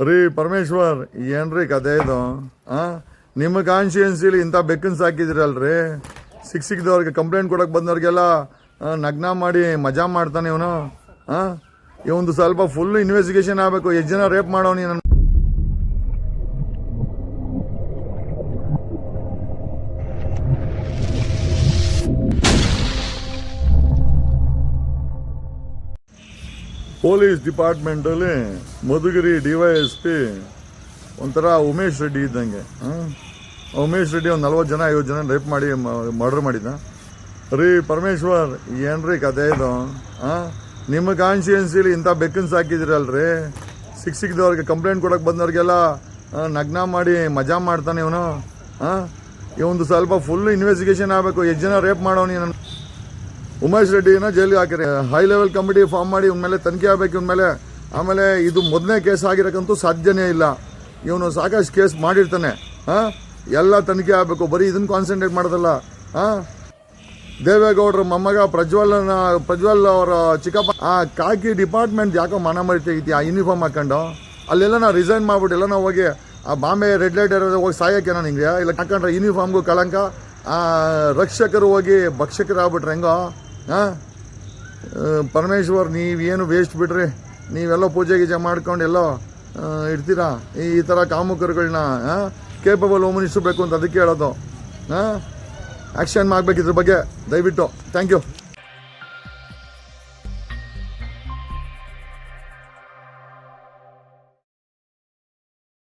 ರೀ ಪರಮೇಶ್ವರ್ ಏನ್ರಿ ಕತೆ ಇದು ನಿಮ್ಮ ಕಾನ್ಸ್ಟಿಟ್ಯೂನ್ಸಿಲಿ ಇಂಥ ಬೆಕ್ಕನ್ ಸಾಕಿದಿರಲ್ರಿ ಸಿಕ್ಕಿದವ್ರಿಗೆ ಕಂಪ್ಲೇಂಟ್ ಕೊಡಕ್ಕೆ ಬಂದವ್ರಿಗೆಲ್ಲ ನಗ್ನ ಮಾಡಿ ಮಜಾ ಮಾಡ್ತಾನೆ ಇವನು ಇವೊಂದು ಸ್ವಲ್ಪ ಫುಲ್ ಇನ್ವೆಸ್ಟಿಗೇಷನ್ ಆಗಬೇಕು. ಎಷ್ಟು ಜನ ರೇಪ್ ಮಾಡೋನಿ ನನ್ನ ಪೊಲೀಸ್ ಡಿಪಾರ್ಟ್ಮೆಂಟಲ್ಲಿ ಮಧುಗಿರಿ DYSP ಒಂಥರ ಉಮೇಶ್ ರೆಡ್ಡಿ ಇದ್ದಂಗೆ. ಉಮೇಶ್ ರೆಡ್ಡಿ ಒಂದು 40 ಜನ 50 ಜನ ರೇಪ್ ಮಾಡಿ ಮರ್ಡರ್ ಮಾಡಿದ್ದ. ರೀ ಪರಮೇಶ್ವರ್ ಏನ್ರಿ ಕತೆ ಇದು ನಿಮ್ಮ ಕಾನ್ಸ್ಟಿಟ್ಯೂನ್ಸಿಲಿ ಇಂಥ ಬೆಕ್ಕನ್ ಸಾಕಿದಿರಲ್ರಿ ಸಿಕ್ಕಿದವ್ರಿಗೆ ಕಂಪ್ಲೇಂಟ್ ಕೊಡಕ್ಕೆ ಬಂದವ್ರಿಗೆಲ್ಲ ನಗ್ನ ಮಾಡಿ ಮಜಾ ಮಾಡ್ತಾನೆ ಇವನು ಇವೊಂದು ಸ್ವಲ್ಪ ಫುಲ್ ಇನ್ವೆಸ್ಟಿಗೇಷನ್ ಆಗಬೇಕು. ಎಷ್ಟು ಜನ ರೇಪ್ ಮಾಡೋನಿ ನನ್ನ ಉಮೇಶ್ ರೆಡ್ಡಿನ ಜೈಲಿಗೆ ಹಾಕಿರಿ. ಹೈ ಲೆವೆಲ್ ಕಮಿಟಿ ಫಾರ್ಮ್ ಮಾಡಿ ಇವನ ಮೇಲೆ ತನಿಖೆ ಆಗಬೇಕು ಇವನ ಮೇಲೆ. ಆಮೇಲೆ ಇದು ಮೊದಲನೇ ಕೇಸ್ ಆಗಿರೋಕ್ಕಂತೂ ಸಾಧ್ಯನೇ ಇಲ್ಲ. ಇವನು ಸಾಕಷ್ಟು ಕೇಸ್ ಮಾಡಿರ್ತಾನೆ. ಎಲ್ಲ ತನಿಖೆ ಆಗಬೇಕು. ಬರೀ ಇದನ್ನು ಕಾನ್ಸಂಟ್ರೇಟ್ ಮಾಡೋದಲ್ಲ. ದೇವೇಗೌಡರ ಮೊಮ್ಮಗ ಪ್ರಜ್ವಲ್ ಅವರ ಚಿಕ್ಕಪ್ಪ ಕಾಕಿ ಡಿಪಾರ್ಟ್ಮೆಂಟ್ ಯಾಕೋ ಮನ ಮರಿತೈತಿ ಆ ಯೂನಿಫಾರ್ಮ್ ಹಾಕೊಂಡು ಅಲ್ಲೆಲ್ಲ ನಾವು ರಿಸೈನ್ ಮಾಡ್ಬಿಟ್ಟು ಎಲ್ಲ ನಾವು ಹೋಗಿ ಆ ಬಾಂಬೆ ರೆಡ್ ಲೈಟ್ ಇರೋದು ಹೋಗಿ ಸಾಯಕ್ಕೇನೋ ನಿಂಗೆ ಇಲ್ಲ ಹಾಕೊಂಡ್ರೆ ಯೂನಿಫಾರ್ಮ್ಗೂ ಕಳಂಕ ರಕ್ಷಕರು ಹೋಗಿ ಭಕ್ಷಕರು ಆಗ್ಬಿಟ್ರೆ ಹೆಂಗೋ. ಪರಮೇಶ್ವರ್ ನೀವೇನು ವೇಸ್ಟ್ ಬಿಡ್ರಿ. ನೀವೆಲ್ಲ ಪೂಜೆ ಗೀಜೆ ಮಾಡ್ಕೊಂಡು ಎಲ್ಲೋ ಇಡ್ತೀರಾ. ಈ ಥರ ಕಾಮುಕರುಗಳನ್ನ ಕೇಪಬಲ್ ಹೋಮ್ ಮಿನಿಸ್ಟರ್ ಬೇಕು ಅಂತ ಅದಕ್ಕೆ ಹೇಳೋದು. ಆ್ಯಕ್ಷನ್ ಮಾಡಬೇಕು ಇದ್ರ ಬಗ್ಗೆ ದಯವಿಟ್ಟು. Thank you.